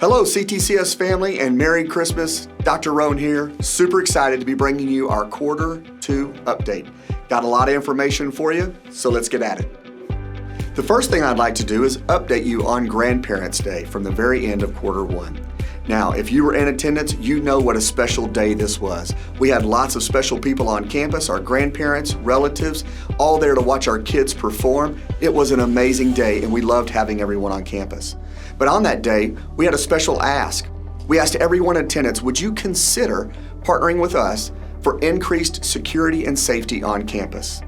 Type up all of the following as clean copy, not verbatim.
Hello CTCS family and Merry Christmas. Dr. Roan here. Super excited to be bringing you our Q2 update. Got a lot of information for you, so let's get at it. The first thing I'd like to do is update you on Grandparents' Day from the very end of Q1. Now, if you were in attendance, you know what a special day this was. We had lots of special people on campus, our grandparents, relatives, all there to watch our kids perform. It was an amazing day and we loved having everyone on campus. But on that day, we had a special ask. We asked everyone in attendance, would you consider partnering with us for increased security and safety on campus?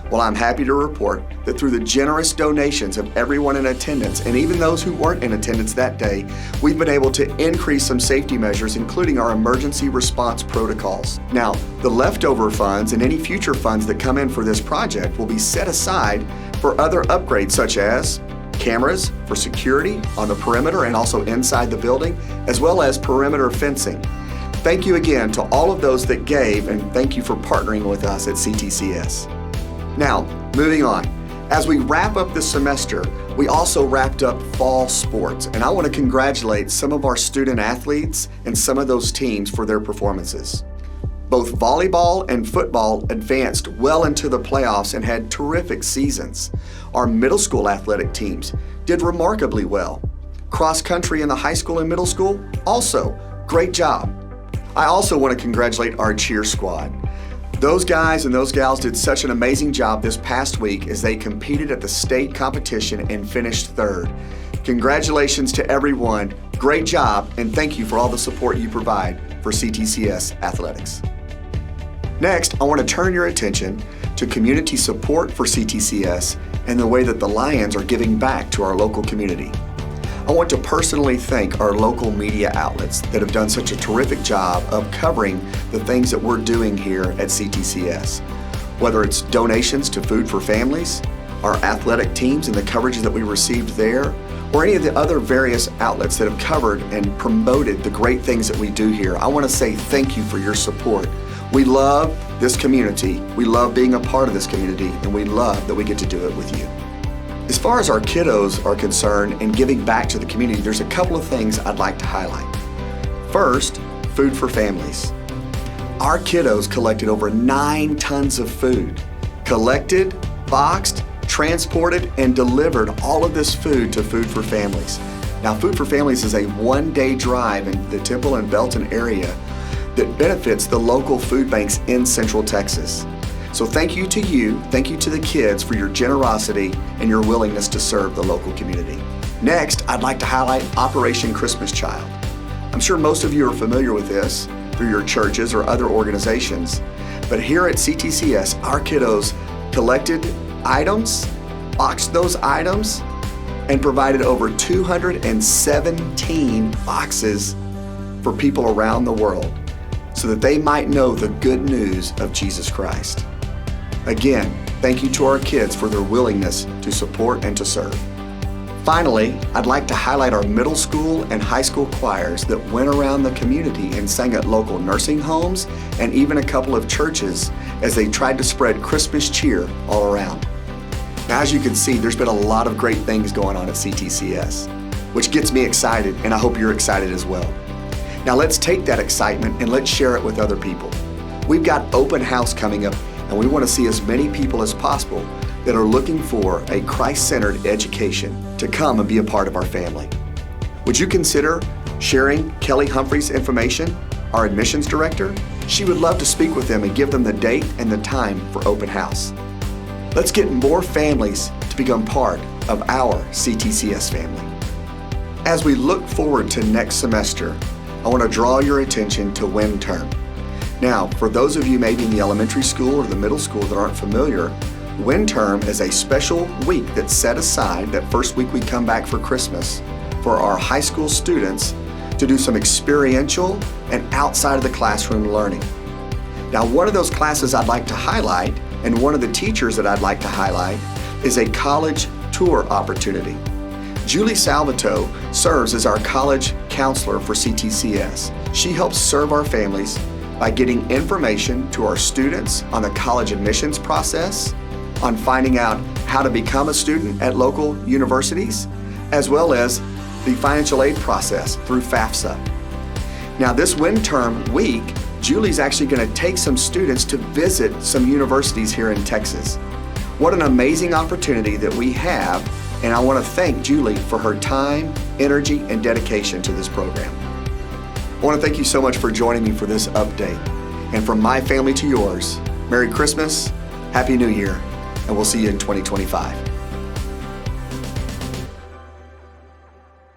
Well, I'm happy to report that through the generous donations of everyone in attendance, and even those who weren't in attendance that day, we've been able to increase some safety measures, including our emergency response protocols. Now, the leftover funds and any future funds that come in for this project will be set aside for other upgrades such as cameras for security on the perimeter and also inside the building, as well as perimeter fencing. Thank you again to all of those that gave, and thank you for partnering with us at CTCS. Now, moving on. As we wrap up this semester, we also wrapped up fall sports, and I want to congratulate some of our student athletes and some of those teams for their performances. Both volleyball and football advanced well into the playoffs and had terrific seasons. Our middle school athletic teams did remarkably well. Cross country in the high school and middle school, also, great job. I also want to congratulate our cheer squad. Those guys and those gals did such an amazing job this past week as they competed at the state competition and finished third. Congratulations to everyone, great job, and thank you for all the support you provide for CTCS Athletics. Next, I want to turn your attention to community support for CTCS and the way that the Lions are giving back to our local community. I want to personally thank our local media outlets that have done such a terrific job of covering the things that we're doing here at CTCS. Whether it's donations to Food for Families, our athletic teams and the coverage that we received there, or any of the other various outlets that have covered and promoted the great things that we do here, I want to say thank you for your support. We love this community, we love being a part of this community, and we love that we get to do it with you. As far as our kiddos are concerned and giving back to the community, there's a couple of things I'd like to highlight. First, Food for Families. Our kiddos collected over 9 tons of food. Collected, boxed, transported, and delivered all of this food to Food for Families. Now, Food for Families is a one-day drive in the Temple and Belton area that benefits the local food banks in Central Texas. So thank you to the kids for your generosity and your willingness to serve the local community. Next, I'd like to highlight Operation Christmas Child. I'm sure most of you are familiar with this through your churches or other organizations, but here at CTCS, our kiddos collected items, boxed those items, and provided over 217 boxes for people around the world so that they might know the good news of Jesus Christ. Again, thank you to our kids for their willingness to support and to serve. Finally, I'd like to highlight our middle school and high school choirs that went around the community and sang at local nursing homes and even a couple of churches as they tried to spread Christmas cheer all around. Now, as you can see, there's been a lot of great things going on at CTCS, which gets me excited, and I hope you're excited as well. Now let's take that excitement and let's share it with other people. We've got open house coming up, and we want to see as many people as possible that are looking for a Christ-centered education to come and be a part of our family. Would you consider sharing Kelly Humphrey's information, our admissions director? She would love to speak with them and give them the date and the time for open house. Let's get more families to become part of our CTCS family. As we look forward to next semester, I want to draw your attention to Wind Term. Now, for those of you maybe in the elementary school or the middle school that aren't familiar, Wind Term is a special week that's set aside, that first week we come back for Christmas, for our high school students to do some experiential and outside of the classroom learning. Now, one of those classes I'd like to highlight, and one of the teachers that I'd like to highlight, is a college tour opportunity. Julie Salvato serves as our college counselor for CTCS. She helps serve our families by getting information to our students on the college admissions process, on finding out how to become a student at local universities, as well as the financial aid process through FAFSA. Now this winterm week, Julie's actually going to take some students to visit some universities here in Texas. What an amazing opportunity that we have, and I want to thank Julie for her time, energy, and dedication to this program. I want to thank you so much for joining me for this update. And from my family to yours, Merry Christmas, Happy New Year, and we'll see you in 2025.